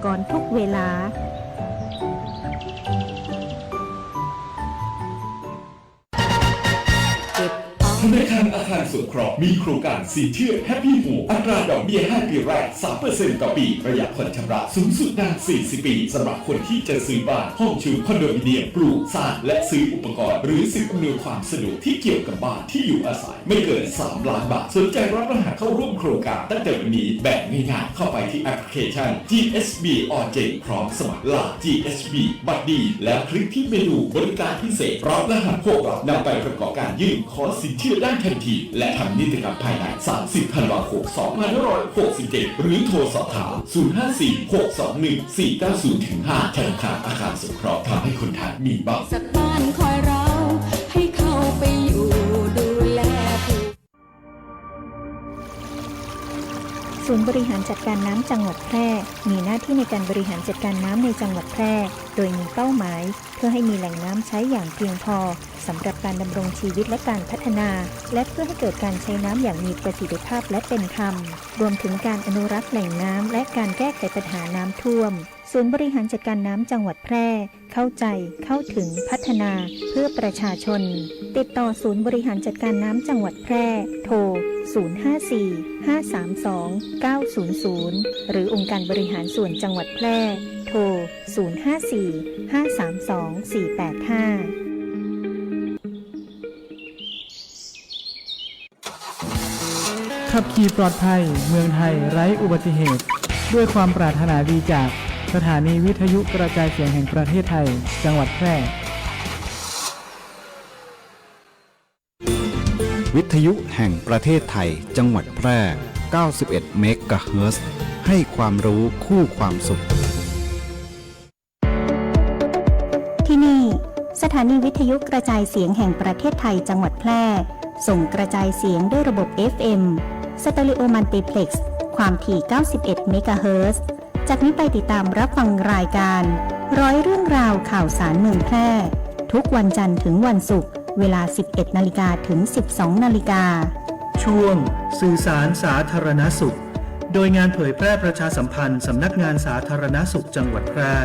กรณ์ทุกเวลาธนาคารอาคารสงเคราะห์มีโครงการสินเชื่อ Happy Home อัตราดอกเบี้ย5 ปีแรก 3% ต่อปีระยะผ่อนชำระสูงสุดนาน 40 ปีสำหรับคนที่จะซื้อบ้านห้องชุดคอนโดมิเนียมปลูกสร้างและซื้ออุปกรณ์หรือสิ่งอำนวยความสะดวกที่เกี่ยวกับบ้านที่อยู่อาศัยไม่เกิน 3 ล้านบาทสนใจรับรหัสเข้าร่วมโครงการตั้งแต่วันนี้แบบง่ายๆเข้าไปที่แอปพลิเคชัน GSB Origin พร้อมสมัคร Line GSB บัตรดีแล้วคลิกที่เมนูบริการพิเศษรับรหัสพวกเรานำไปประกอบการยื่นขอสินเชื่อได้ทันทีและทำนิติกรรมภายใน 30 ธันวาคม 2567 หรือโทรสอบถาม 054-621-490-5 ธนาคารอาคารสงเคราะห์ทำให้คนไทยมีบ้านสักบ้านคอยเราให้เข้าไปอยู่ดูแลผู้ ศูนย์บริหารจัดการน้ำจังหวัดแพร่มีหน้าที่ในการบริหารจัดการน้ำในจังหวัดแพร่โดยมีเป้าหมายเพื่อให้มีแหล่งน้ำใช้อย่างเพียงพอสำหรับการดำรงชีวิตและการพัฒนาและเพื่อให้เกิดการใช้น้ำอย่างมีประสิทธิภาพและเป็นธรรมรวมถึงการอนุรักษ์แหล่งน้ำและการแก้ไขปัญหาน้ำท่วมศูนย์บริหารจัดการน้ำจังหวัดแพร่เข้าใจเข้าถึงพัฒนาเพื่อประชาชนติดต่อศูนย์บริหารจัดการน้ำจังหวัดแพร่โทร054-532-900หรือองค์การบริหารส่วนจังหวัดแพร่โทร054-532-485ขับขี่ปลอดภัยเมืองไทยไร้อุบัติเหตุด้วยความปรารถนาดีจากสถานีวิทยุกระจายเสียงแห่งประเทศไทยจังหวัดแพร่วิทยุแห่งประเทศไทยจังหวัดแพร่ 91 เมกะเฮิรตซ์ให้ความรู้คู่ความสุขที่นี่สถานีวิทยุกระจายเสียงแห่งประเทศไทยจังหวัดแพร่ส่งกระจายเสียงด้วยระบบ FM สเตอริโอมัลติเพล็กซ์ความถี่ 91 เมกะเฮิรตซ์จากนี้ไปติดตามรับฟังรายการร้อยเรื่องราวข่าวสารเมืองแพร่ทุกวันจันทร์ถึงวันศุกร์เวลา 11 นาฬิกาถึง 12 นาฬิกาช่วงสื่อสารสาธารณสุขโดยงานเผยแพร่ประชาสัมพันธ์สำนักงานสาธารณสุขจังหวัดแพร่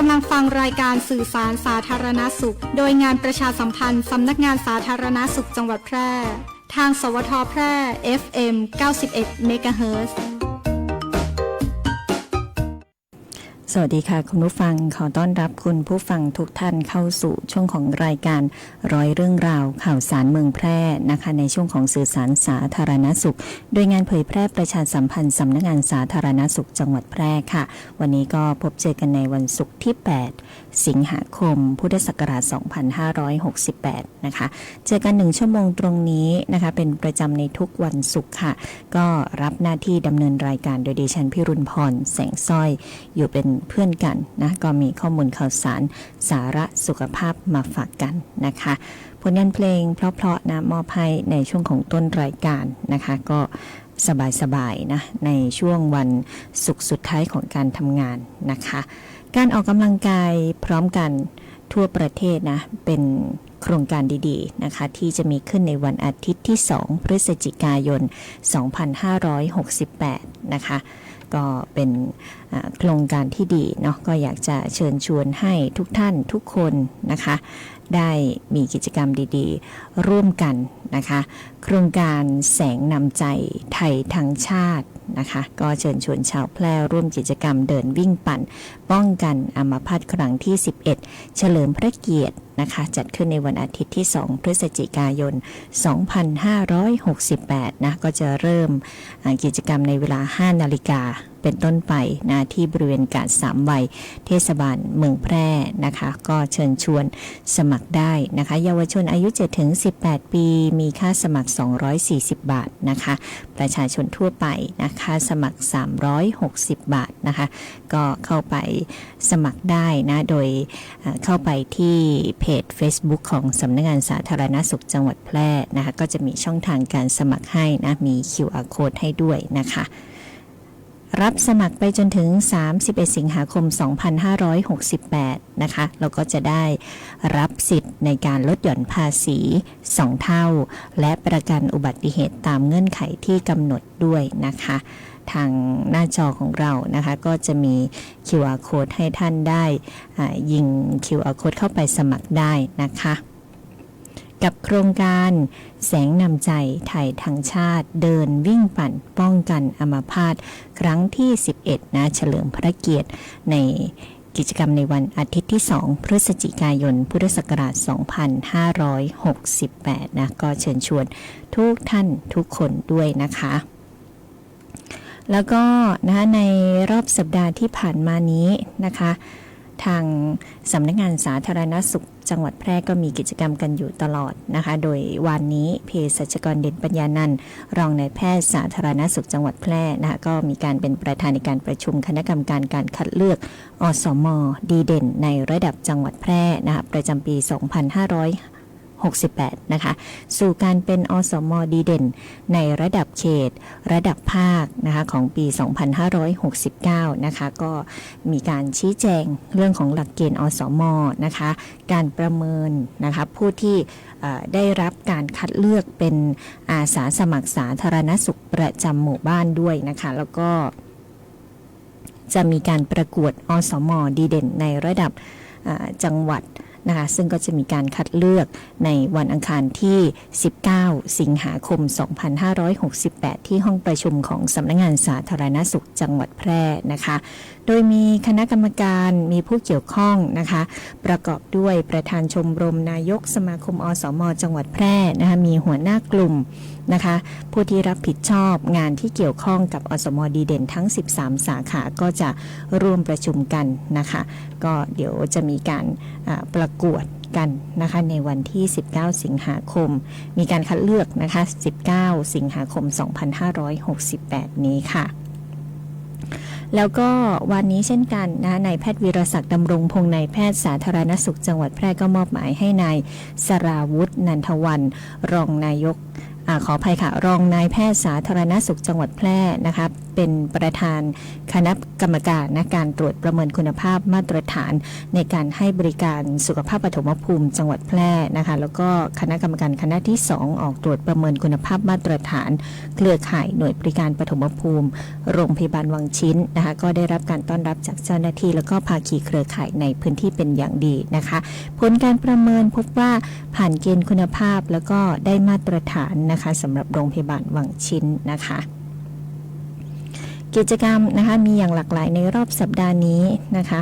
กำลังฟังรายการสื่อสารสาธารณสุขโดยงานประชาสัมพันธ์สำนักงานสาธารณสุขจังหวัดแพร่ทางสวทแพร่ FM 91 เมกะเฮิรตซ์ สวัสดีค่ะคุณผู้ฟังขอต้อนรับคุณผู้ฟังทุกท่านเข้าสู่ช่วงของรายการร้อยเรื่องราวข่าวสารเมืองแพร่นะคะในช่วงของสื่อสารสาธารณสุขโดยงานเผยแพร่ประชาสัมพันธ์สำนักงานสาธารณสุขจังหวัดแพร่ค่ะวันนี้ก็พบเจอกันในวันศุกร์ที่8สิงหาคมพุทธศักราช2568นะคะเจอกัน1ชั่วโมงตรงนี้นะคะเป็นประจำในทุกวันศุกร์ค่ะก็รับหน้าที่ดำเนินรายการโดยดิฉันพิรุณพรแสงสร้อยอยู่เป็นเพื่อนกันนะก็มีข้อมูลข่าวสารสาระสุขภาพมาฝากกันนะคะผลงานเพลงเพราะๆนะมอบให้ในช่วงของต้นรายการนะคะก็สบายๆนะในช่วงวันศุกร์สุดท้ายของการทำงานนะคะการออกกำลังกายพร้อมกันทั่วประเทศนะเป็นโครงการดีๆนะคะที่จะมีขึ้นในวันอาทิตย์ที่2พฤศจิกายน2568นะคะก็เป็นโครงการที่ดีเนาะก็อยากจะเชิญชวนให้ทุกท่านทุกคนนะคะได้มีกิจกรรมดีๆร่วมกันนะคะโครงการแสงนำใจไทยทั้งชาตินะคะก็เชิญชวนชาวแพร่ร่วมกิจกรรมเดินวิ่งปั่นป้องกันอัมพาตครั้งที่11เฉลิมพระเกียรตินะคะจัดขึ้นในวันอาทิตย์ที่2พฤศจิกายน2568นะก็จะเริ่มกิจกรรมในเวลา 5 นาฬิกาเป็นต้นไปนะที่บริเวณกาด3 วัยเทศบาลเมืองแพร่นะคะก็เชิญชวนสมัครได้นะคะเยาวชนอายุ 7-18 ปีมีค่าสมัคร240 บาทนะคะประชาชนทั่วไปนะคะสมัคร360 บาทนะคะก็เข้าไปสมัครได้นะโดยเข้าไปที่เพจ Facebook ของสำนักงานสาธารณสุขจังหวัดแพร่นะคะก็จะมีช่องทางการสมัครให้นะมี QR Code ให้ด้วยนะคะรับสมัครไปจนถึง31สิงหาคม2568นะคะเราก็จะได้รับสิทธิ์ในการลดหย่อนภาษี2เท่าและประกันอุบัติเหตุตามเงื่อนไขที่กำหนดด้วยนะคะทางหน้าจอของเรานะคะก็จะมี QR Code ให้ท่านได้ยิง QR Code เข้าไปสมัครได้นะคะกับโครงการแสงนำใจไทยทั้งชาติเดินวิ่งปั่นป้องกันอัมพาตครั้งที่11นะเฉลิมพระเกียรติในกิจกรรมในวันอาทิตย์ที่2พฤศจิกายนพุทธศักราช2568นะก็เชิญชวนทุกท่านทุกคนด้วยนะคะแล้วก็นะคะในรอบสัปดาห์ที่ผ่านมานี้นะคะทางสำนักงานสาธารณสุขจังหวัดแพร่ก็มีกิจกรรมกันอยู่ตลอดนะคะโดยวันนี้เภสัชกรเด่นปัญญานันท์รองนายแพทย์สาธารณสุขจังหวัดแพร่นะคะก็มีการเป็นประธานในการประชุมคณะกรรมการการคัดเลือกอสม.ดีเด่นในระดับจังหวัดแพร่นะคะประจำปี 2568นะคะสู่การเป็นอสม.ดีเด่นในระดับเขตระดับภาคนะคะของปี 2569นะคะก็มีการชี้แจงเรื่องของหลักเกณฑ์อสม.นะคะการประเมินนะคะผู้ที่ได้รับการคัดเลือกเป็นอาสาสมัครสาธารณสุขประจำหมู่บ้านด้วยนะคะแล้วก็จะมีการประกวดอสม.ดีเด่นในระดับจังหวัดนะคะซึ่งก็จะมีการคัดเลือกในวันอังคารที่19สิงหาคม2568ที่ห้องประชุมของสำนักงานสาธารณสุขจังหวัดแพร่นะคะโดยมีคณะกรรมการมีผู้เกี่ยวข้องนะคะประกอบด้วยประธานชมรมนายกสมาคมอสม.จังหวัดแพร่นะคะมีหัวหน้ากลุ่มนะคะผู้ที่รับผิดชอบงานที่เกี่ยวข้องกับอสม.ดีเด่นทั้ง13สาขาก็จะร่วมประชุมกันนะคะก็เดี๋ยวจะมีการประกวดกันนะคะในวันที่19สิงหาคมมีการคัดเลือกนะคะ19สิงหาคม2568นี้ค่ะแล้วก็วันนี้เช่นกันนะนายแพทย์วีรศักดิ์ดำรงพงษ์นายแพทย์สาธารณสุขจังหวัดแพร่ก็มอบหมายให้นายสราวุฒินันทวันรองนายก ขออภัยค่ะรองนายแพทย์สาธารณสุขจังหวัดแพร่นะคะเป็นประธานคณะกรรมการการตรวจประเมินคุณภาพมาตรฐานในการให้บริการสุขภาพปฐมภูมิจังหวัดแพร่นะคะแล้วก็คณะกรรมการคณะที่2ออกตรวจประเมินคุณภาพมาตรฐานเครือข่ายหน่วยบริการปฐมภูมิโรงพยาบาลวังชิ้นนะคะก็ได้รับการต้อนรับจากเจ้าหน้าที่แล้วก็ภาคีเครือข่ายในพื้นที่เป็นอย่างดีนะคะผลการประเมินพบว่าผ่านเกณฑ์คุณภาพแล้วก็ได้มาตรฐานนะคะสำหรับโรงพยาบาลวังชิ้นนะคะกิจกรรมนะคะมีอย่างหลากหลายในรอบสัปดาห์นี้นะคะ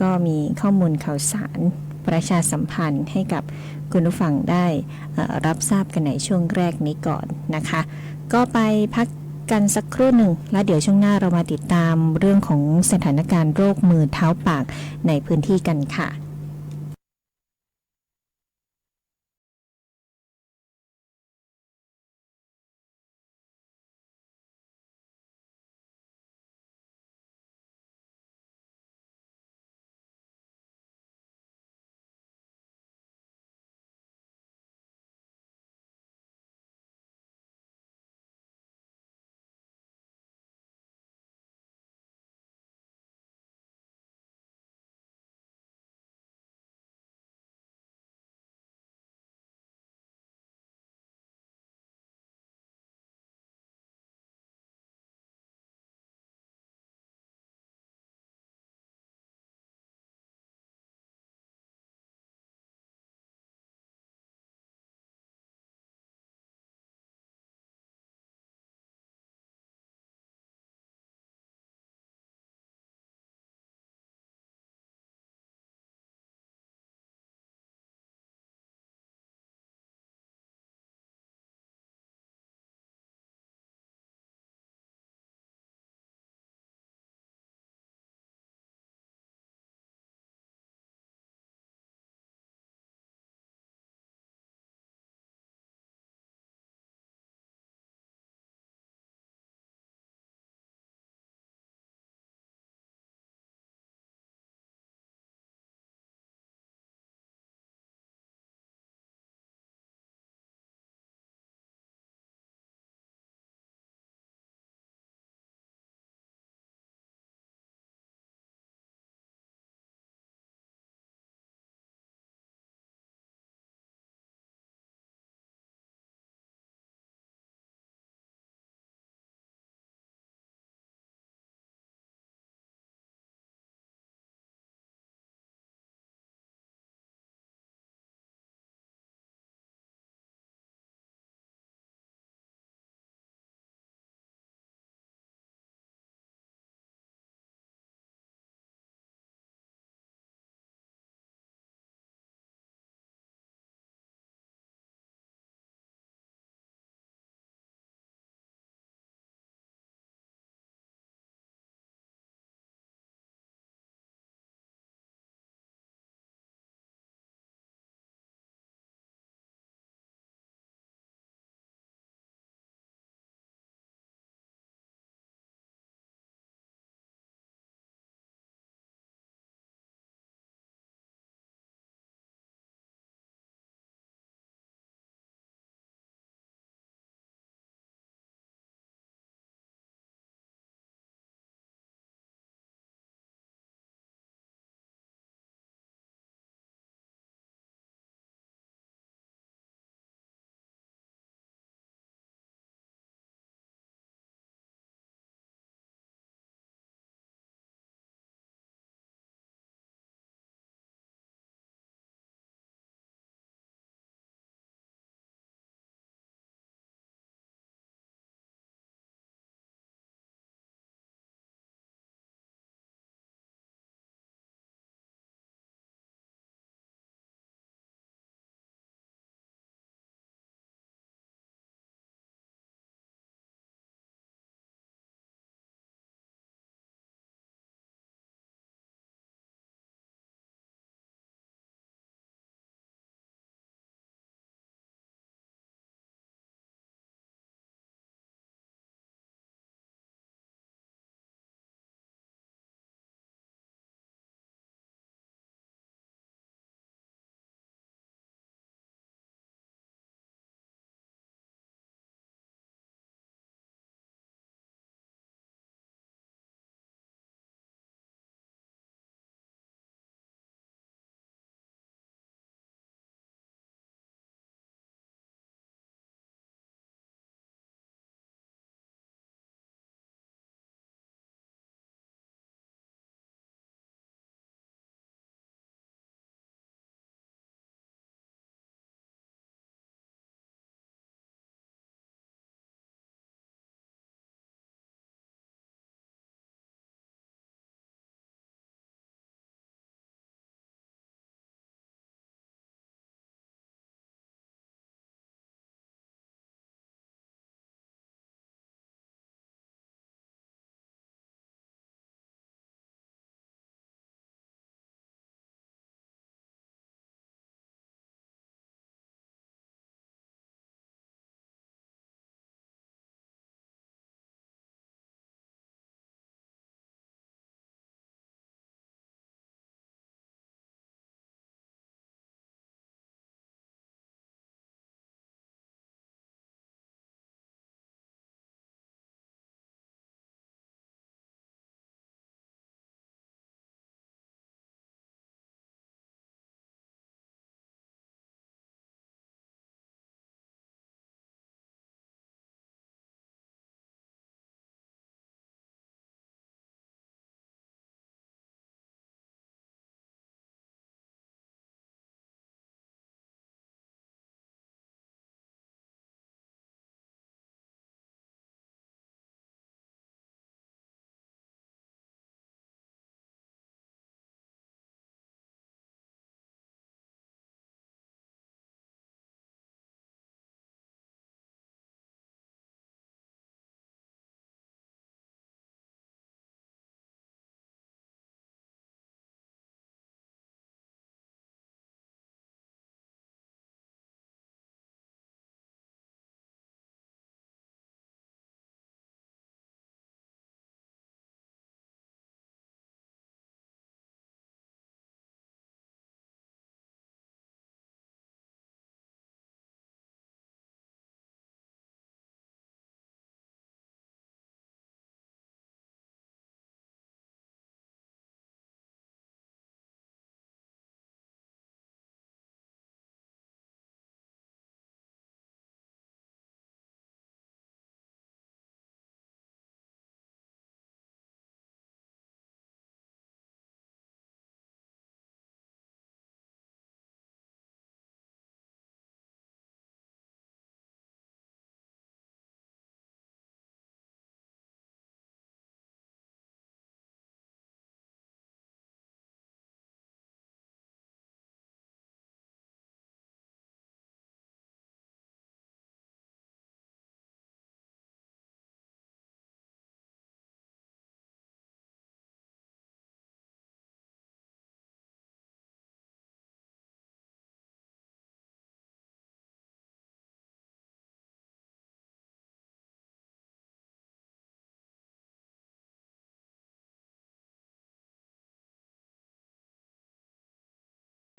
ก็มีข้อมูลข่าวสารประชาสัมพันธ์ให้กับคุณผู้ฟังได้รับทราบกันในช่วงแรกนี้ก่อนนะคะก็ไปพักกันสักครู่หนึ่งแล้วเดี๋ยวช่วงหน้าเรามาติดตามเรื่องของสถานการณ์โรคมือเท้าปากในพื้นที่กันค่ะ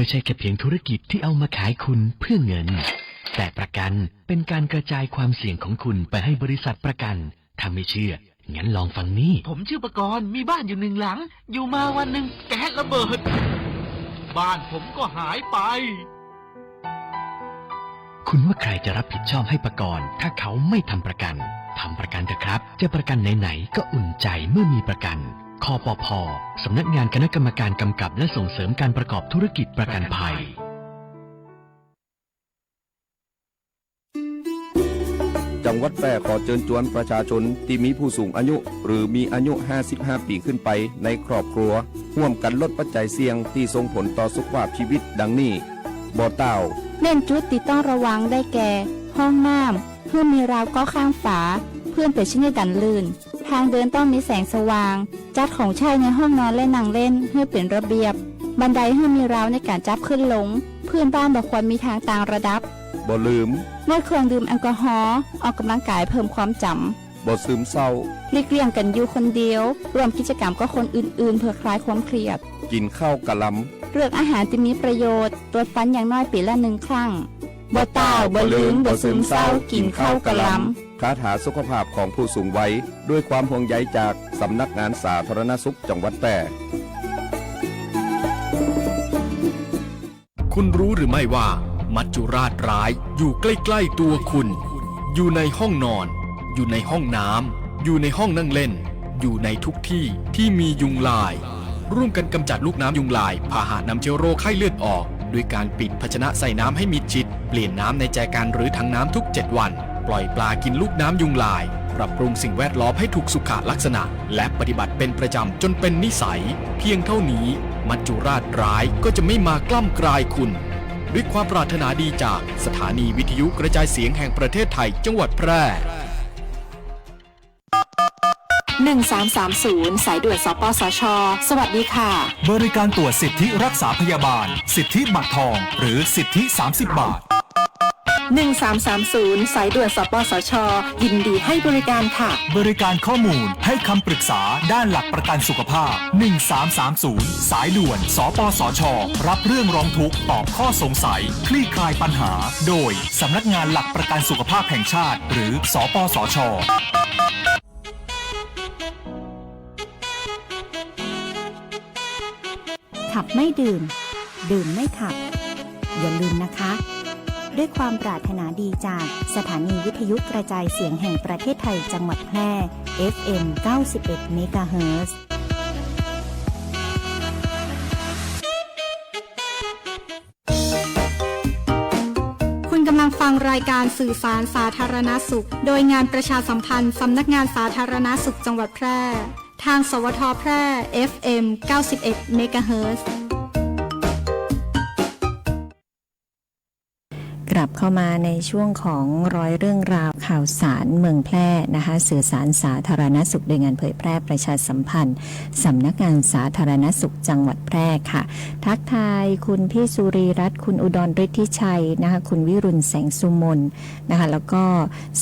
ใช่แค่เพียงธุรกิจที่เอามาขายคุณเพื่อเงินแต่ประกันเป็นการกระจายความเสี่ยงของคุณไปให้บริษัทประกันถ้าไม่เชื่องั้นลองฟังนี่ผมชื่อประกรณ์มีบ้านอยู่1 หลังอยู่มาวันหนึ่งแก๊สระเบิดบ้านผมก็หายไปคุณว่าใครจะรับผิดชอบให้ประกันถ้าเขาไม่ทำประกันทำประกันเถอะครับจะประกันไหนๆก็อุ่นใจเมื่อมีประกันคปภ.สำนักงานคณะกรรมการกำกับและส่งเสริมการประกอบธุรกิจประกันภัยจังหวัดแพร่ขอเชิญชวนประชาชนที่มีผู้สูงอายุหรือมีอายุ55 ปีขึ้นไปในครอบครัวร่วมกันลดปัจจัยเสี่ยงที่ส่งผลต่อสุขภาพชีวิตดังนี้บ่อเต้าเน้นจุดที่ต้องระวังได้แก่ห้องน้ำเพื่อมีราวก็ข้างฝาเพื่อนเป็นชิ้นกันลื่นทางเดินต้องมีแสงสว่างจัดของใช้ในห้องนอนและนั่งเล่นเพื่อเป็นระเบียบบันไดให้มีราวในการจับขึ้นลงเพื่อนบ้านบอกควรมีทางต่างระดับบ่ลืมงดเครื่องดื่มแอลกอฮอล์ออกกำลังกายเพิ่มความจำบ่ซึมเศร้าหลีกเลี่ยงกันอยู่คนเดียวร่วมกิจกรรมกับคนอื่นๆเพื่อคลายความเครียดกินข้าวกะลำเลือกอาหารที่มีประโยชน์ตรวจฟันอย่างน้อยปีละ1 ครั้งบ่เต้าบ่ลืมบ่ซึมเศร้ากินข้าวกะลำคาถาสุขภาพของผู้สูงวัยด้วยความห่วงใยจากสำนักงานสาธารณสุขจังหวัดแพร่คุณรู้หรือไม่ว่ามัจจุราชร้ายอยู่ใกล้ๆตัวคุณอยู่ในห้องนอนอยู่ในห้องน้ำอยู่ในห้องนั่งเล่นอยู่ในทุกที่ที่มียุงลายร่วมกันกำจัดลูกน้ำยุงลายพาหะนำเชื้อโรคไข้เลือดออกด้วยการปิดภาชนะใส่น้ำให้มิดชิดเปลี่ยนน้ำในแจกันหรือถังน้ำทุก7 วันปล่อยปลากินลูกน้ำยุงลายปรับปรุงสิ่งแวดล้อมให้ถูกสุขลักษณะและปฏิบัติเป็นประจำจนเป็นนิสัยเพียงเท่านี้มัจจุราชร้ายก็จะไม่มากล้ำกลายคุณด้วยความปรารถนาดีจากสถานีวิทยุกระจายเสียงแห่งประเทศไทยจังหวัดแพร่1330สายด่วนสปสช.สวัสดีค่ะบริการตรวจสิทธิรักษาพยาบาลสิทธิบัตรทองหรือสิทธิ30 บาท1330สายด่วนสปสช.ยินดีให้บริการค่ะบริการข้อมูลให้คำปรึกษาด้านหลักประกันสุขภาพ1330สายด่วนสปสช.รับเรื่องร้องทุกข์ตอบข้อสงสัยคลี่คลายปัญหาโดยสำนักงานหลักประกันสุขภาพแห่งชาติหรือสปสช.ขับไม่ดื่มดื่มไม่ขับอย่าลืมนะคะด้วยความปรารถนาดีจากสถานีวิทยุกระจายเสียงแห่งประเทศไทยจังหวัดแพร่ FM 91 เมกะเฮิรตซ์คุณกำลังฟังรายการสื่อสารสาธารณสุขโดยงานประชาสัมพันธ์สำนักงานสาธารณสุขจังหวัดแพร่ทางสวทแพร่ FM 91 เมกะเฮิรตซ์กลับเข้ามาในช่วงของร้อยเรื่องราวข่าวสารเมืองแพร่นะคะสื่อสารสาธารณสุขโดยงานเผยแพร่ประชาสัมพันธ์สำนักงานสาธารณสุขจังหวัดแพร่ค่ะทักทายคุณพี่สุรีรัตน์คุณอุดรฤทธิชัยนะคะคุณวิรุณแสงสุมนนะคะแล้วก็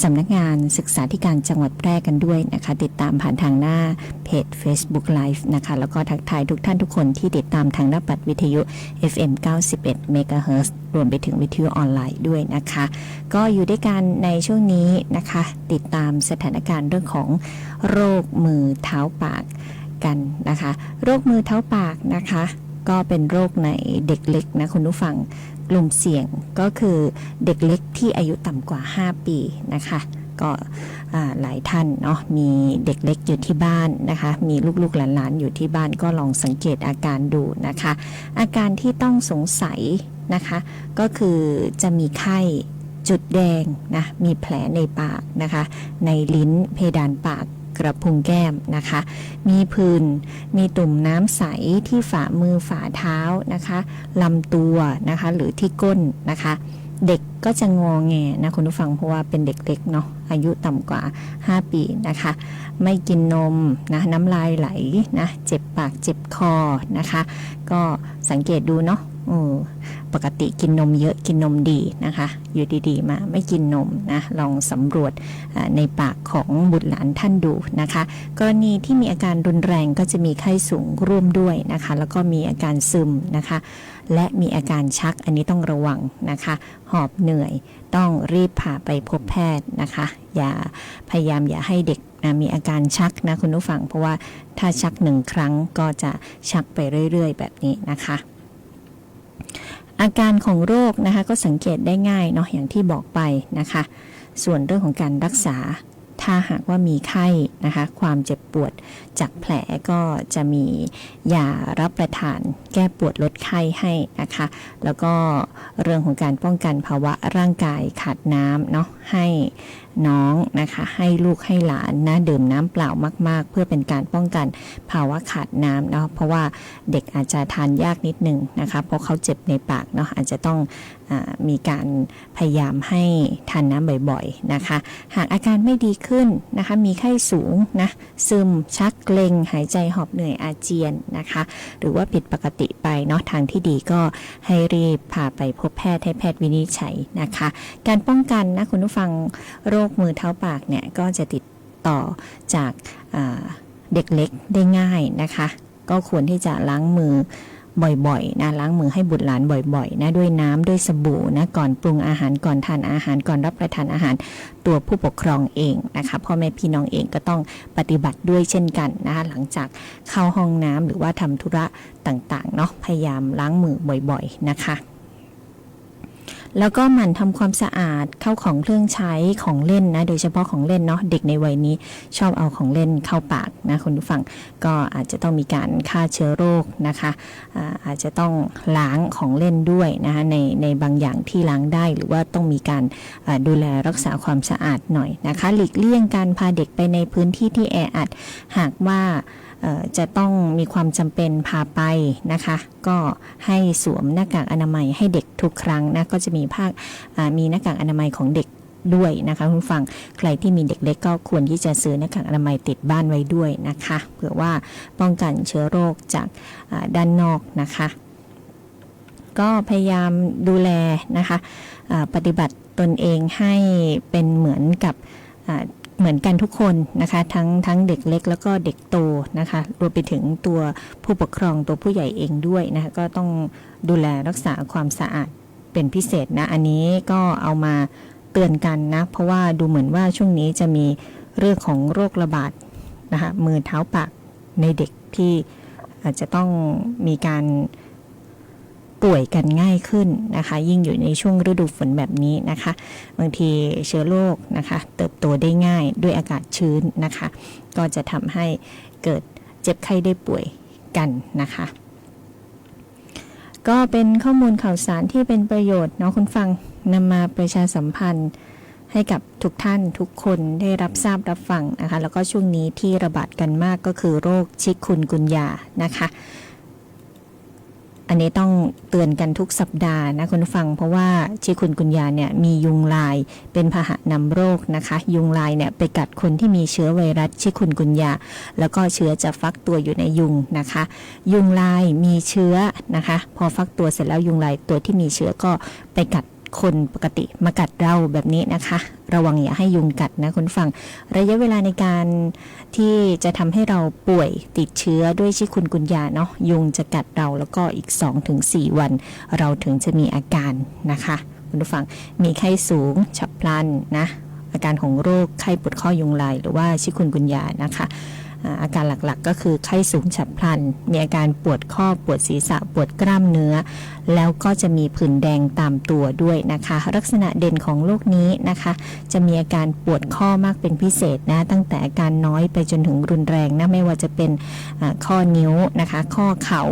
สำนักงานศึกษาธิการจังหวัดแพร่กันด้วยนะคะติดตามผ่านทางหน้าเพจ Facebook Live นะคะแล้วก็ทักทายทุกท่านทุกคนที่ติดตามทางหน้าปัดวิทยุ FM 91 เมกะเฮิรตซ์รวมไปถึงวิทยุออนไลน์ด้วยนะคะก็อยู่ด้วยกันในช่วงนี้นะคะติดตามสถานการณ์เรื่องของโรคมือเท้าปากกันนะคะโรคมือเท้าปากนะคะก็เป็นโรคในเด็กเล็กนะคุณผู้ฟังกลุ่มเสี่ยงก็คือเด็กเล็กที่อายุต่ำกว่า5 ปีนะคะก็หลายท่านเนาะมีเด็กเล็กอยู่ที่บ้านนะคะมีลูกๆหลานๆอยู่ที่บ้านก็ลองสังเกตอาการดูนะคะอาการที่ต้องสงสัยนะคะก็คือจะมีไข้จุดแดงนะมีแผลในปากนะคะในลิ้นเพดานปากกระพุ้งแก้มนะคะมีผื่นมีตุ่มน้ำใสที่ฝ่ามือฝ่าเท้านะคะลำตัวนะคะหรือที่ก้นนะคะเด็ก ก็จะงอแงนะคุณผู้ฟังเพราะว่าเป็นเด็กเล็กเนาะอายุต่ำกว่า5 ปีนะคะไม่กินนมนะน้ำลายไหลนะเจ็บปากเจ็บคอนะคะก็สังเกตดูเนาะปกติกินนมเยอะกินนมดีนะคะอยู่ดีๆมาไม่กินนมนะลองสำรวจในปากของบุตรหลานท่านดูนะคะกรณีที่มีอาการรุนแรงก็จะมีไข้สูงร่วมด้วยนะคะแล้วก็มีอาการซึมนะคะและมีอาการชักอันนี้ต้องระวังนะคะหอบเหนื่อยต้องรีบพาไปพบแพทย์นะคะพยายามอย่าให้เด็กนะมีอาการชักนะคุณผู้ฟังเพราะว่าถ้าชัก1 ครั้งก็จะชักไปเรื่อยๆแบบนี้นะคะอาการของโรคนะคะก็สังเกตได้ง่ายเนาะอย่างที่บอกไปนะคะส่วนเรื่องของการรักษาถ้าหากว่ามีไข้นะคะความเจ็บปวดจากแผลก็จะมียารับประทานแก้ปวดลดไข้ให้นะคะแล้วก็เรื่องของการป้องกันภาวะร่างกายขาดน้ำเนาะให้น้องนะคะให้ลูกให้หลานนะดื่มน้ำเปล่ามากๆเพื่อเป็นการป้องกันภาวะขาดน้ำเนาะเพราะว่าเด็กอาจจะทานยากนิดนึงนะคะเพราะเขาเจ็บในปากเนาะอาจจะต้องมีการพยายามให้ทานน้ำบ่อยๆนะคะหากอาการไม่ดีขึ้นนะคะมีไข้สูงนะซึมชักเกร็งหายใจหอบเหนื่อยอาเจียนนะคะหรือว่าผิดปกติไปเนาะทางที่ดีก็ให้รีบพาไปพบแพทย์ให้แพทย์วินิจฉัยนะคะการป้องกันนะคุณผู้ฟังโรคมือเท้าปากเนี่ยก็จะติดต่อจากเด็กเล็กได้ง่ายนะคะก็ควรที่จะล้างมือบ่อยๆนะล้างมือให้บุตรหลานบ่อยๆนะด้วยน้ำด้วยสบู่นะก่อนปรุงอาหารก่อนทานอาหารก่อนรับประทานอาหารตัวผู้ปกครองเองนะคะพ่อแม่พี่น้องเองก็ต้องปฏิบัติด้วยเช่นกันนะคะหลังจากเข้าห้องน้ำหรือว่าทำธุระต่างๆเนาะพยายามล้างมือบ่อยๆนะคะแล้วก็หมั่นทำความสะอาดเข้าของเครื่องใช้ของเล่นนะโดยเฉพาะของเล่นเนาะเด็กในวัยนี้ชอบเอาของเล่นเข้าปากนะคุณผู้ฟังก็อาจจะต้องมีการฆ่าเชื้อโรคนะคะอาจจะต้องล้างของเล่นด้วยนะคะในบางอย่างที่ล้างได้หรือว่าต้องมีการดูแลรักษาความสะอาดหน่อยนะคะหลีกเลี่ยงการพาเด็กไปในพื้นที่ที่แออัดหากว่าจะต้องมีความจำเป็นพาไปนะคะก็ให้สวมหน้ากากอนามัยให้เด็กทุกครั้งนะก็จะมีมีหน้ากากอนามัยของเด็กด้วยนะคะคุณผู้ฟังใครที่มีเด็กเล็กก็ควรที่จะซื้อหน้ากากอนามัยติดบ้านไว้ด้วยนะคะเผื่อว่าป้องกันเชื้อโรคจากด้านนอกนะคะก็พยายามดูแลนะคะปฏิบัติตนเองให้เป็นเหมือนกับเหมือนกันทุกคนนะคะทั้งเด็กเล็กแล้วก็เด็กโตนะคะรวมไปถึงตัวผู้ปกครองตัวผู้ใหญ่เองด้วยนะคะก็ต้องดูแลรักษาความสะอาดเป็นพิเศษนะอันนี้ก็เอามาเตือนกันนะเพราะว่าดูเหมือนว่าช่วงนี้จะมีเรื่องของโรคระบาดนะคะมือเท้าปากในเด็กที่อาจจะต้องมีการป่วยกันง่ายขึ้นนะคะยิ่งอยู่ในช่วงฤดูฝนแบบนี้นะคะบางทีเชื้อโรคนะคะเติบโตได้ง่ายด้วยอากาศชื้นนะคะก็จะทำให้เกิดเจ็บไข้ได้ป่วยกันนะคะก็เป็นข้อมูลข่าวสารที่เป็นประโยชน์เนาะคุณฟังนำมาประชาสัมพันธ์ให้กับทุกท่านทุกคนได้รับทราบรับฟังนะคะแล้วก็ช่วงนี้ที่ระบาดกันมากก็คือโรคชิคุนกุนยานะคะอันนี้ต้องเตือนกันทุกสัปดาห์นะคุณผู้ฟังเพราะว่าชิคุนกุนยาเนี่ยมียุงลายเป็นพาหะนำโรคนะคะยุงลายเนี่ยไปกัดคนที่มีเชื้อไวรัสชิคุนกุนยาแล้วก็เชื้อจะฟักตัวอยู่ในยุงนะคะยุงลายมีเชื้อนะคะพอฟักตัวเสร็จแล้วยุงลายตัวที่มีเชื้อก็ไปกัดคนปกติมากัดเราแบบนี้นะคะระวังอย่าให้ยุงกัดนะคุณฟังระยะเวลาในการที่จะทำให้เราป่วยติดเชื้อด้วยชิคุนกุนยาเนาะยุงจะกัดเราแล้วก็อีก 2-4 วันเราถึงจะมีอาการนะคะคุณผู้ฟังมีไข้สูงฉับพลันนะอาการของโรคไข้ปวดข้อยุงลายหรือว่าชิคุนกุนยานะคะอาการหลักๆก็คือไข้สูงฉับพลันมีอาการปวดข้อปวดศีรษะปวดกล้ามเนื้อแล้วก็จะมีผื่นแดงตามตัวด้วยนะคะลักษณะเด่นของโรคนี้นะคะจะมีอาการปวดข้อมากเป็นพิเศษนะตั้งแต่อาการน้อยไปจนถึงรุนแรงนะไม่ว่าจะเป็นข้อนิ้วนะคะข้อเข่า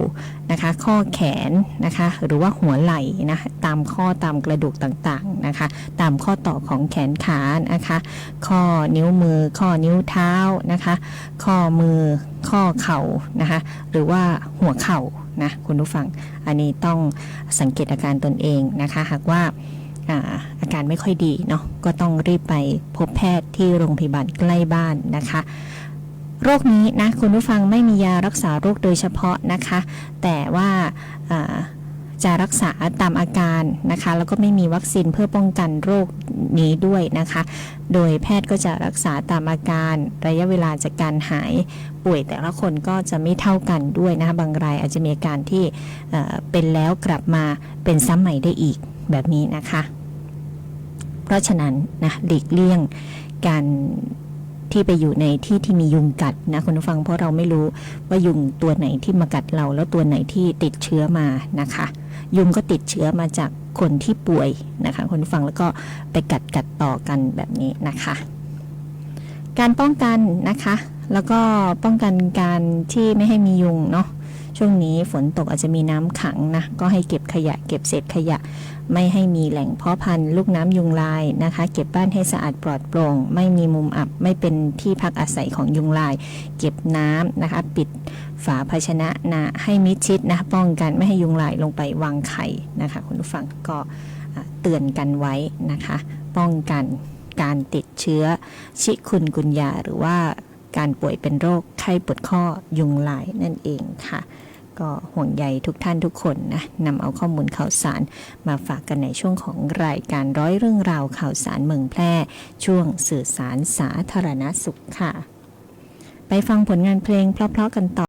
นะคะข้อแขนนะคะหรือว่าหัวไหล่นะตามข้อตามกระดูกต่างๆนะคะตามข้อต่อของแขนขานะคะข้อนิ้วมือข้อนิ้วเท้านะคะข้อมือข้อเข่านะคะหรือว่าหัวเข่านะคุณผู้ฟังอันนี้ต้องสังเกตอาการตนเองนะคะหากว่า อาการไม่ค่อยดีเนาะก็ต้องรีบไปพบแพทย์ที่โรงพยาบาลใกล้บ้านนะคะโรคนี้นะคุณผู้ฟังไม่มียารักษาโรคโดยเฉพาะนะคะแต่ว่าจะรักษาตามอาการนะคะแล้วก็ไม่มีวัคซีนเพื่อป้องกันโรคนี้ด้วยนะคะโดยแพทย์ก็จะรักษาตามอาการระยะเวลาจากการหายป่วยแต่ละคนก็จะไม่เท่ากันด้วยนะคะบางรายอาจจะมีอาการที่เป็นแล้วกลับมาเป็นซ้ำใหม่ได้อีกแบบนี้นะคะเพราะฉะนั้นนะหลีกเลี่ยงการที่ไปอยู่ในที่ที่มียุงกัดนะคุณผู้ฟังเพราะเราไม่รู้ว่ายุงตัวไหนที่มากัดเราแล้วตัวไหนที่ติดเชื้อมานะคะยุงก็ติดเชื้อมาจากคนที่ป่วยนะคะคุณผู้ฟังแล้วก็ไปกัดต่อกันแบบนี้นะคะการป้องกันนะคะแล้วก็ป้องกันการที่ไม่ให้มียุงเนาะช่วงนี้ฝนตกอาจจะมีน้ำขังนะก็ให้เก็บขยะเก็บเศษขยะไม่ให้มีแหล่งเพาะพันธุ์ลูกน้ำยุงลายนะคะเก็บบ้านให้สะอาดปลอดโปร่งไม่มีมุมอับไม่เป็นที่พักอาศัยของยุงลายเก็บน้ำนะคะปิดฝาภาชนะนะให้มิดชิดนะป้องกันไม่ให้ยุงลายลงไปวางไข่นะคะคุณผู้ฟังก็เตือนกันไว้นะคะป้องกันการติดเชื้อชิคุนกุนยาหรือว่าการป่วยเป็นโรคไข้ปวดข้อยุงลายนั่นเองค่ะก็ห่วงใยทุกท่านทุกคนนะนำเอาข้อมูลข่าวสารมาฝากกันในช่วงของรายการร้อยเรื่องราวข่าวสารเมืองแพร่ช่วงสื่อสารสาธารณสุขค่ะไปฟังผลงานเพลงเพราะๆกันต่อ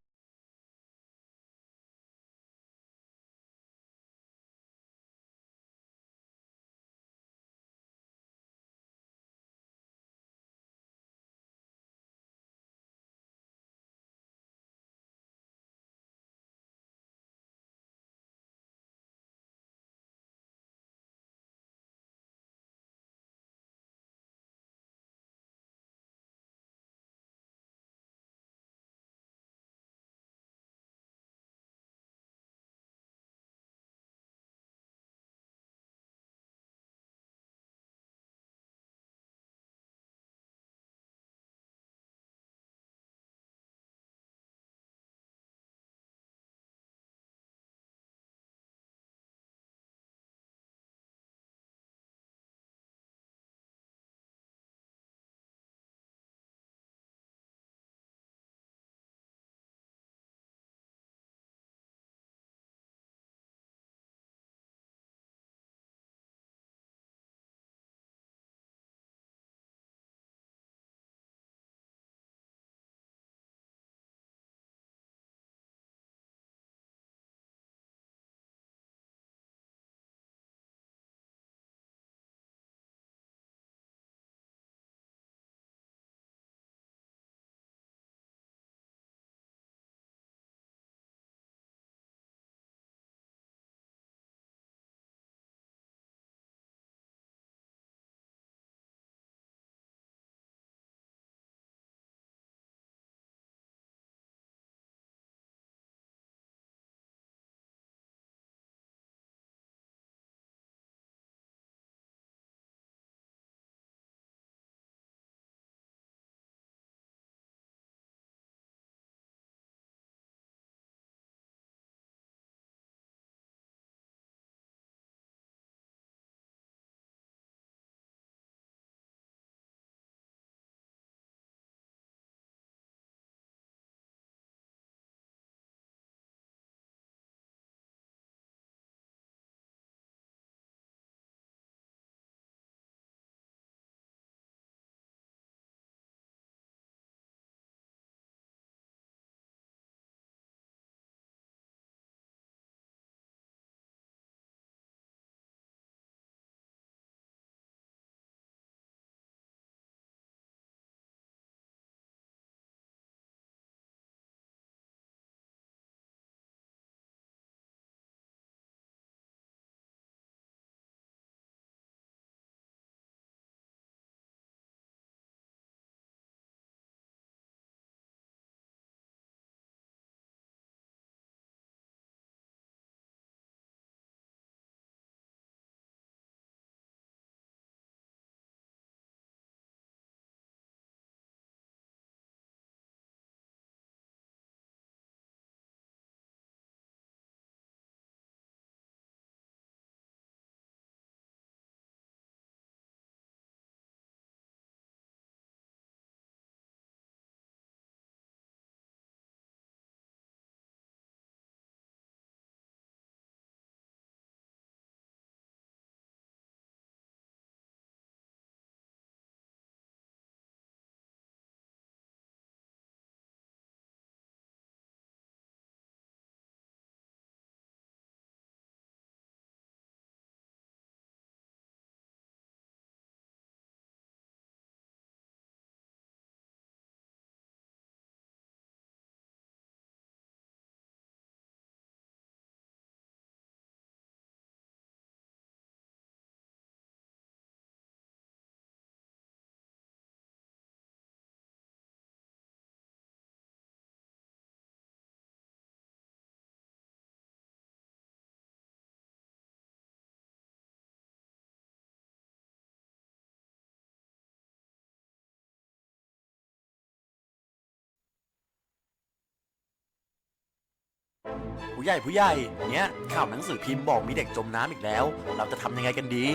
ผู้ใหญ่เนี่ยข่าวหนังสือพิมพ์บอกมีเด็กจมน้ำอีกแล้ว เราจะทำยังไงกันดี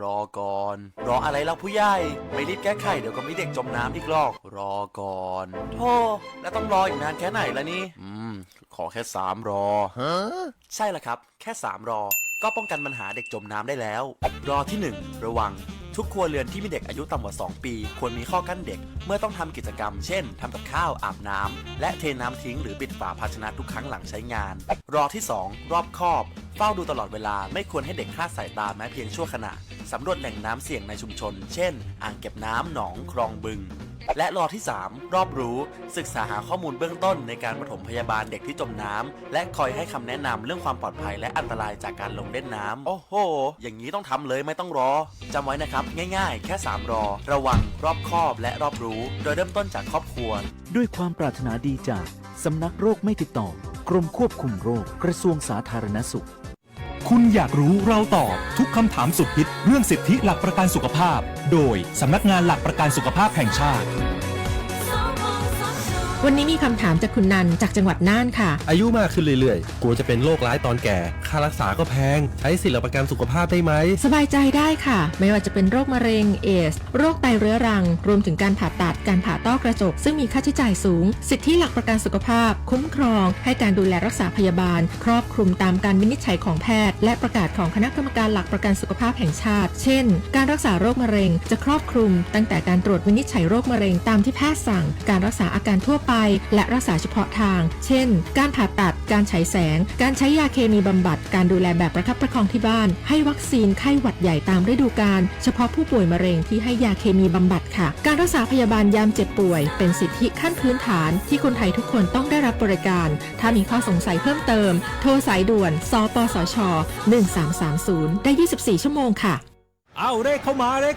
รอก่อนรออะไรแล้วผู้ใหญ่ไม่รีบแก้ไขเดี๋ยวก็มีเด็กจมน้ำอีกหรอกรอก่อนโธ่แล้วต้องรออีกนานแค่ไหนล่ะนี่ขอแค่3 รอใช่ละครับแค่3 รอก็ป้องกันปัญหาเด็กจมน้ำได้แล้วรอที่1ระวังทุกครัวเรือนที่มีเด็กอายุต่ำกว่า2 ปีควรมีข้อกั้นเด็กเมื่อต้องทำกิจกรรมเช่นทำกับข้าวอาบน้ำและเทน้ำทิ้งหรือปิดฝาภาชนะทุกครั้งหลังใช้งานรอที่2รอบคอบเฝ้าดูตลอดเวลาไม่ควรให้เด็กคลาดสายตาแม้เพียงชั่วขณะสำรวจแหล่งน้ำเสี่ยงในชุมชนเช่นอ่างเก็บน้ำหนองคลองบึงและรอที่3รอบรู้ศึกษาหาข้อมูลเบื้องต้นในการปฐมพยาบาลเด็กที่จมน้ำและคอยให้คำแนะนำเรื่องความปลอดภัยและอันตรายจากการลงเล่นน้ำโอ้โหอย่างนี้ต้องทำเลยไม่ต้องรอจำไว้นะครับง่ายๆแค่3 รอระวังรอบคอบและรอบรู้โดยเริ่มต้นจากครอบครัวด้วยความปรารถนาดีจากสำนักโรคไม่ติดต่อกรมควบคุมโรคกระทรวงสาธารณสุขคุณอยากรู้เราตอบทุกคำถามสุดฮิตเรื่องสิทธิหลักประกันสุขภาพโดยสำนักงานหลักประกันสุขภาพแห่งชาติ วันนี้มีคำถามจากคุณนันจากจังหวัดน่านค่ะอายุมากขึ้นเรื่อยๆกลัวจะเป็นโรคร้ายตอนแก่ค่ารักษาก็แพงใช้สิทธิประกันสุขภาพได้ไหมสบายใจได้ค่ะไม่ว่าจะเป็นโรคมะเร็งเอดส์โรคไตเรื้อรังรวมถึงการผ่าตัดการผ่าต้อกระจกซึ่งมีค่าใช้จ่ายสูงสิทธิหลักประกันสุขภาพคุ้มครองให้การดูแลรักษาพยาบาลครอบคลุมตามการวินิจฉัยของแพทย์และประกาศของคณะกรรมการหลักประกันสุขภาพแห่งชาติเช่นการรักษาโรคมะเร็งจะครอบคลุมตั้งแต่การตรวจวินิจฉัยโรคมะเร็งตามที่แพทย์สั่งการรักษาอาการทั่วไปและรักษาเฉพาะทางเช่นการผ่าตัดการฉายแสงการใช้ยาเคมีบำบัดการดูแลแบบประคับประคองที่บ้านให้วัคซีนไข้หวัดใหญ่ตามฤดูกาลเฉพาะผู้ป่วยมะเร็งที่ให้ยาเคมีบำบัดค่ะการรักษาพยาบาลยามเจ็บป่วยเป็นสิทธิขั้นพื้นฐานที่คนไทยทุกคนต้องได้รับบริการถ้ามีข้อสงสัยเพิ่มเติมโทรสายด่วนสปสช1330ได้24 ชั่วโมงค่ะเอาเลขเข้ามาเล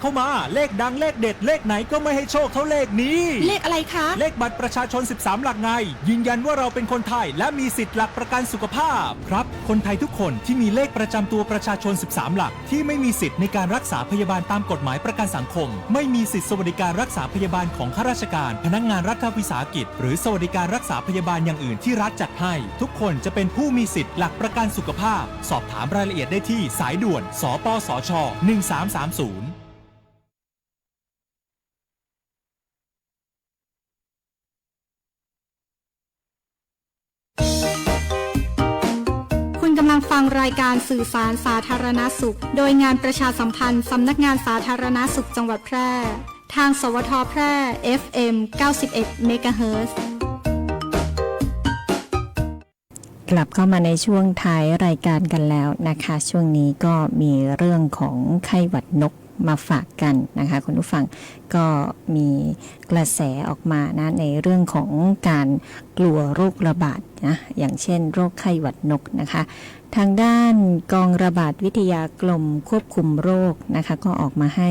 ขดังเลขเด็ดเลขไหนก็ไม่ให้โชคเท่าเลขนี้เลขอะไรคะเลขบัตรประชาชน13 หลักไงยืนยันว่าเราเป็นคนไทยและมีสิทธิ์หลักประกันสุขภาพครับคนไทยทุกคนที่มีเลขประจำตัวประชาชน13 หลักที่ไม่มีสิทธิ์ในการรักษาพยาบาลตามกฎหมายประกันสังคมไม่มีสิทธิสวัสดิการรักษาพยาบาลของข้าราชการพนักงานรัฐวิสาหกิจหรือสวัสดิการรักษาพยาบาลอย่างอื่นที่รัฐจัดให้ทุกคนจะเป็นผู้มีสิทธิ์หลักประกันสุขภาพสอบถามรายละเอียดได้ที่สายด่วนสปสช1330กำลังฟังรายการสื่อสารสาธารณสุขโดยงานประชาสัมพันธ์สำนักงานสาธารณสุขจังหวัดแพร่ทางสวทแพร่ FM 91 เมกะเฮิรตซ์ กลับเข้ามาในช่วงท้ายรายการกันแล้วนะคะช่วงนี้ก็มีเรื่องของไข้หวัดนกมาฝากกันนะคะคุณผู้ฟังก็มีกระแสออกมานะในเรื่องของการกลัวโรคระบาดนะอย่างเช่นโรคไข้หวัดนกนะคะทางด้านกองระบาดวิทยากรมควบคุมโรคนะคะก็ออกมาให้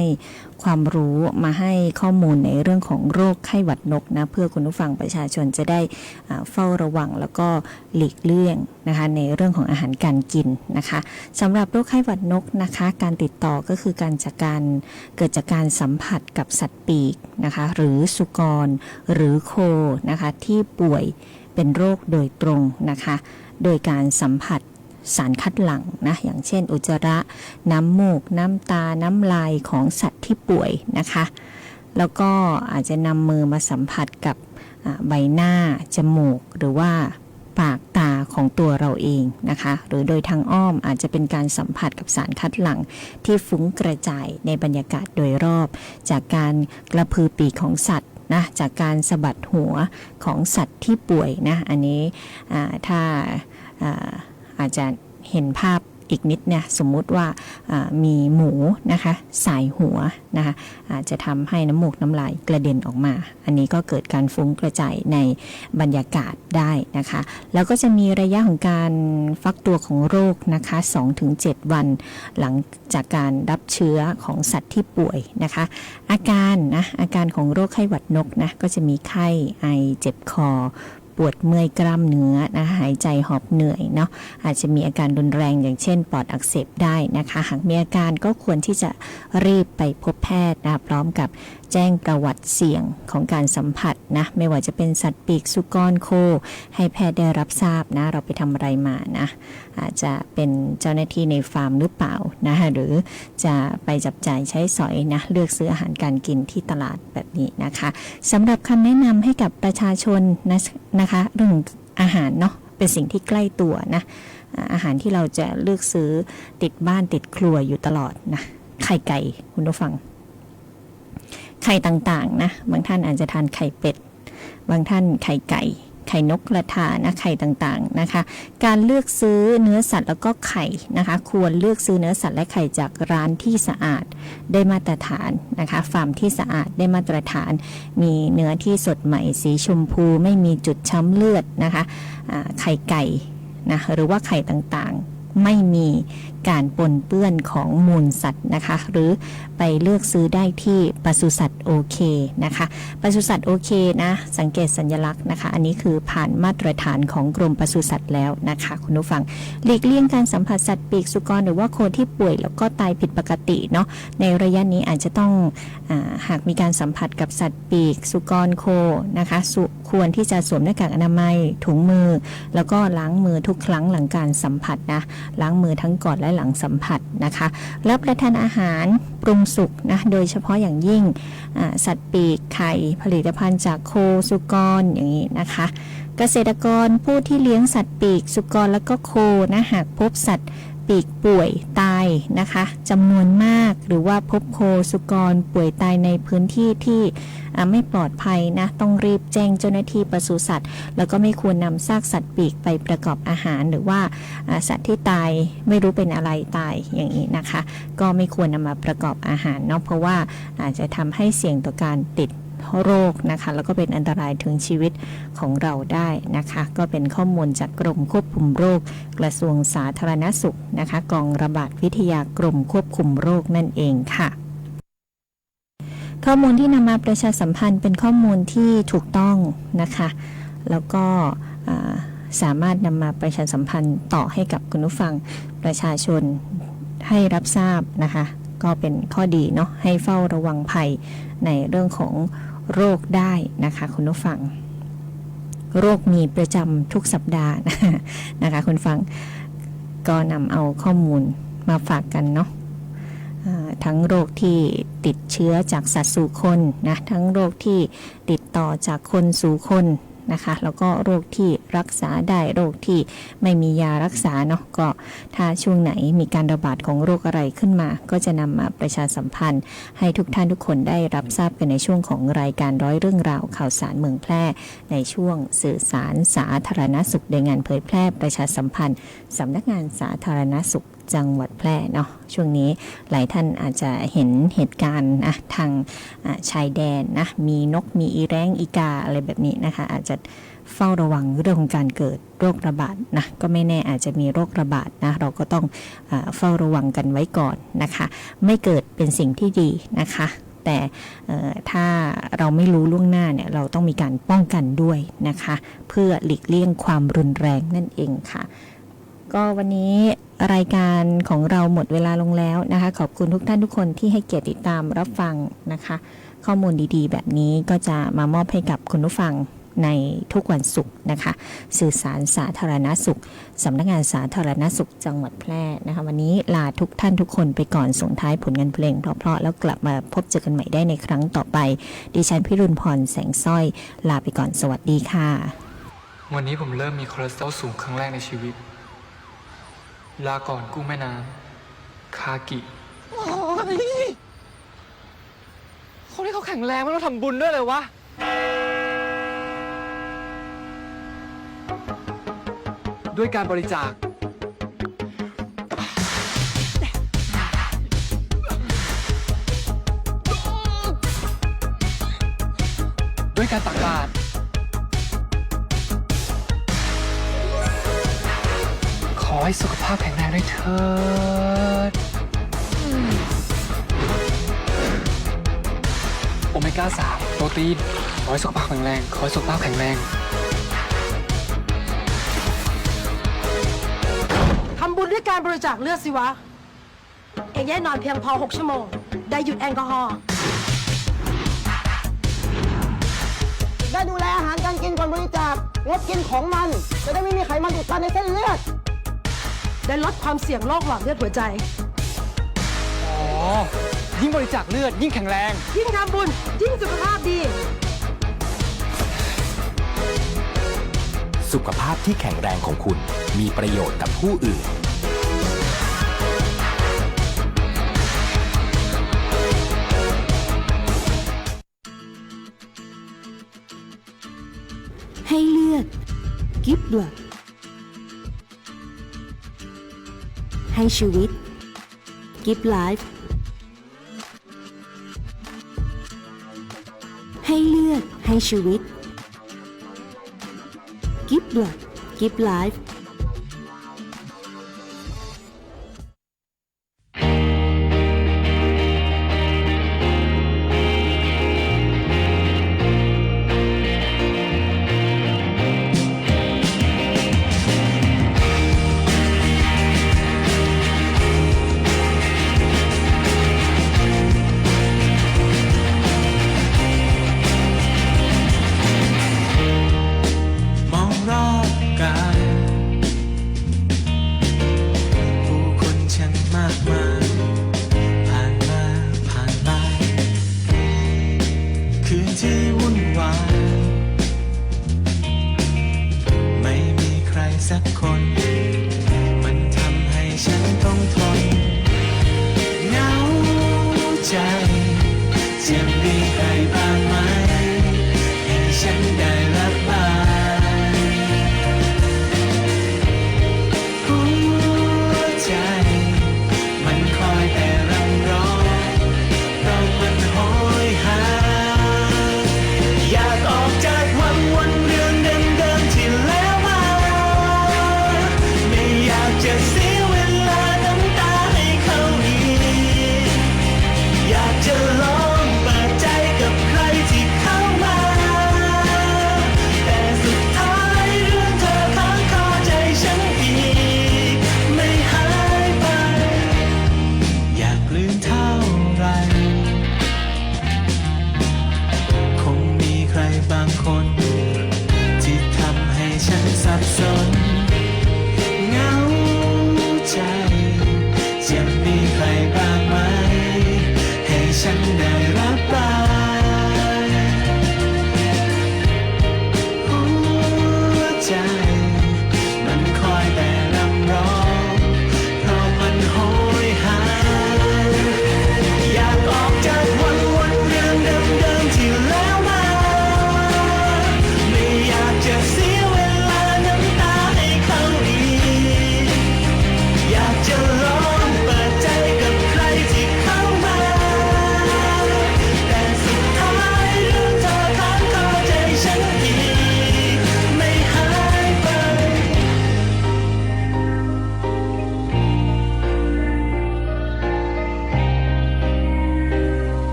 ความรู้มาให้ข้อมูลในเรื่องของโรคไข้หวัดนกนะเพื่อคุณผู้ฟังประชาชนจะได้เฝ้าระวังแล้วก็หลีกเลี่ยงนะคะในเรื่องของอาหารการกินนะคะสำหรับโรคไข้หวัดนกนะคะการติดต่อก็คือเกิดจากการสัมผัสกับสัตว์ปีกนะคะหรือสุกรหรือโคนะคะที่ป่วยเป็นโรคโดยตรงนะคะโดยการสัมผัสสารคัดหลั่งนะอย่างเช่นอุจจาระน้ำมูกน้ำตาน้ำลายของสัตว์ที่ป่วยนะคะแล้วก็อาจจะนำมือมาสัมผัสกับใบหน้าจมูกหรือว่าปากตาของตัวเราเองนะคะหรือโดยทางอ้อมอาจจะเป็นการสัมผัสกับสารคัดหลั่งที่ฟุ้งกระจายในบรรยากาศโดยรอบจากการกระพือปีกของสัตว์นะจากการสะบัดหัวของสัตว์ที่ป่วยนะอันนี้ถ้าอาจจะเห็นภาพอีกนิดเนี่ยสมมุติว่ามีหมูนะคะสายหัวนะคะอาจจะทำให้น้ำมูกน้ำลายกระเด็นออกมาอันนี้ก็เกิดการฟุ้งกระจายในบรรยากาศได้นะคะแล้วก็จะมีระยะของการฟักตัวของโรคนะคะ 2-7 วันหลังจากการรับเชื้อของสัตว์ที่ป่วยนะคะอาการของโรคไข้หวัดนกนะก็จะมีไข้ไอเจ็บคอปวดเมื่อยกล้ามเนื้อนะหายใจหอบเหนื่อยเนาะอาจจะมีอาการรุนแรงอย่างเช่นปอดอักเสบได้นะคะหากมีอาการก็ควรที่จะรีบไปพบแพทย์นะพร้อมกับ แจ้งประวัติเสี่ยงของการสัมผัสนะไม่ว่าจะเป็นสัตว์ปีกสุกรโคให้แพทย์ได้รับทราบนะเราไปทำอะไรมานะอาจจะเป็นเจ้าหน้าที่ในฟาร์มหรือเปล่านะหรือจะไปจับจ่ายใช้สอยนะเลือกซื้ออาหารการกินที่ตลาดแบบนี้นะคะสำหรับคำแนะนำให้กับประชาชนนะคะเรื่องอาหารเนาะเป็นสิ่งที่ใกล้ตัวนะอาหารที่เราจะเลือกซื้อติดบ้านติดครัวอยู่ตลอดนะไข่ไก่คุณผู้ฟังไข่ต่างๆนะบางท่านอาจจะทานไข่เป็ดบางท่านไข่ไก่ไข่นกกระทานะไข่ต่างๆนะคะการเลือกซื้อเนื้อสัตว์แล้วก็ไข่นะคะควรเลือกซื้อเนื้อสัตว์และไข่จากร้านที่สะอาดได้มาตรฐานนะคะฟาร์มที่สะอาดได้มาตรฐานมีเนื้อที่สดใหม่สีชมพูไม่มีจุดช้ำเลือดนะคะไข่ไก่นะหรือว่าไข่ต่างๆไม่มีการปนเปื้อนของมูลสัตว์นะคะหรือไปเลือกซื้อได้ที่ปศุสัตว์โอเคนะคะปศุสัตว์โอเคนะสังเกตสัญลักษณ์นะคะอันนี้คือผ่านมาตรฐานของกรมปศุสัตว์แล้วนะคะคุณผู้ฟังหลีกเลี่ยงการสัมผัสสัตว์ปีกสุกรหรือว่าโคที่ป่วยแล้วก็ตายผิดปกติเนาะในระยะนี้อาจจะต้องหากมีการสัมผัสกับสัตว์ปีกสุกรโคนะคะควรที่จะสวมหน้ากากอนามัยถุงมือแล้วก็ล้างมือทุกครั้งหลังการสัมผัสนะล้างมือทั้งก่อนและหลังสัมผัสนะคะรับประทานอาหารปรุงสุกนะโดยเฉพาะอย่างยิ่งสัตว์ปีกไข่ผลิตภัณฑ์จากโคสุกรอย่างนี้นะคะเกษตรกรผู้ที่เลี้ยงสัตว์ปีกสุกรแล้วก็โคนะหากพบสัตว์ปีกป่วยตายนะคะจำนวนมากหรือว่าพบโคสุกรป่วยตายในพื้นที่ที่ไม่ปลอดภัยนะต้องรีบแจ้งเจ้าหน้าที่ปศุสัตว์แล้วก็ไม่ควรนำซากสัตว์ปีกไปประกอบอาหารหรือว่าสัตว์ที่ตายไม่รู้เป็นอะไรตายอย่างนี้นะคะก็ไม่ควรนำมาประกอบอาหารเนาะเพราะว่าอาจจะทำให้เสี่ยงต่อการติดโรคนะคะแล้วก็เป็นอันตรายถึงชีวิตของเราได้นะคะก็เป็นข้อมูลจากกรมควบคุมโรคกระทรวงสาธารณสุขนะคะกองระบาดวิทยากรมควบคุมโรคนั่นเองค่ะข้อมูลที่นำมาประชาสัมพันธ์เป็นข้อมูลที่ถูกต้องนะคะแล้วก็สามารถนำมาประชาสัมพันธ์ต่อให้กับคุณผู้ฟังประชาชนให้รับทราบนะคะก็เป็นข้อดีเนาะให้เฝ้าระวังภัยในเรื่องของโรคได้นะคะคุณผู้ฟังโรคมีประจำทุกสัปดาห์นะคะคุณฟังก็นำเอาข้อมูลมาฝากกันเนาะทั้งโรคที่ติดเชื้อจากสัตว์สู่คนนะทั้งโรคที่ติดต่อจากคนสู่คนนะคะแล้วก็โรคที่รักษาได้โรคที่ไม่มียารักษาเนาะก็ถ้าช่วงไหนมีการระบาดของโรคอะไรขึ้นมาก็จะนำมาประชาสัมพันธ์ให้ทุกท่านทุกคนได้รับทราบกันในช่วงของรายการร้อยเรื่องราวข่าวสารเมืองแพร่ในช่วงสื่อสารสาธารณสุขโดยงานเผยแพร่ประชาสัมพันธ์สำนักงานสาธารณสุขจังหวัดแพร่เนาะช่วงนี้หลายท่านอาจจะเห็นเหตุการณ์นะทางชายแดนนะมีนกมีอีแร้งอีกาอะไรแบบนี้นะคะอาจจะเฝ้าระวังเรื่องของการเกิดโรคระบาดนะก็ไม่แน่อาจจะมีโรคระบาดนะเราก็ต้องเฝ้าระวังกันไว้ก่อนนะคะไม่เกิดเป็นสิ่งที่ดีนะคะแต่ถ้าเราไม่รู้ล่วงหน้าเนี่ยเราต้องมีการป้องกันด้วยนะคะเพื่อหลีกเลี่ยงความรุนแรงนั่นเองค่ะก็วันนี้รายการของเราหมดเวลาลงแล้วนะคะขอบคุณทุกท่านทุกคนที่ให้เกียรติติดตามรับฟังนะคะข้อมูลดีๆแบบนี้ก็จะมามอบให้กับคุณผู้ฟังในทุกวันศุกร์นะคะสื่อสารสาธารณสุขสำนักงานสาธารณสุขจังหวัดแพร่นะคะวันนี้ลาทุกท่านทุกคนไปก่อนส่งท้ายผลงานเพลงเพราะๆแล้วกลับมาพบเจอกันใหม่ได้ในครั้งต่อไปดิฉันพิรุณพรแสงสร้อยลาไปก่อนสวัสดีค่ะวันนี้ผมเริ่มมีคอเลสเตอรอลสูงครั้งแรกในชีวิตลาก่อนกุ้งแม่น้ำคากิคนที่เขาแข็งแรงไม่ต้องทำบุญด้วยเลยวะด้วยการบริจาคด้วยการตักบาตรขอให้สุขภาพแข็งแรงด้วยเถิดโอเมก้า 3 โปรตีนขอให้สุขภาพแข็งแรงขอให้สุขภาพแข็งแรงทำบุญด้วยการบริจาคเลือดสิวะเองได้นอนเพียงพอ6 ชั่วโมงได้หยุดแอลกอฮอล์ ได้ดูแลอาหารการกินก่อนบริจาคงดกินของมันจะได้ไม่มีไขมันอุดตันในเส้นเลือดได้ลดความเสี่ยงโรคหลอดเลือดหัวใจยิ่งบริจาคเลือดยิ่งแข็งแรงยิ่งทำบุญยิ่งสุขภาพดีสุขภาพที่แข็งแรงของคุณมีประโยชน์กับผู้อื่นให้เลือด Give Blood ให้ชีวิต Give Life ให้เลือดให้ชีวิต Give Blood Give Life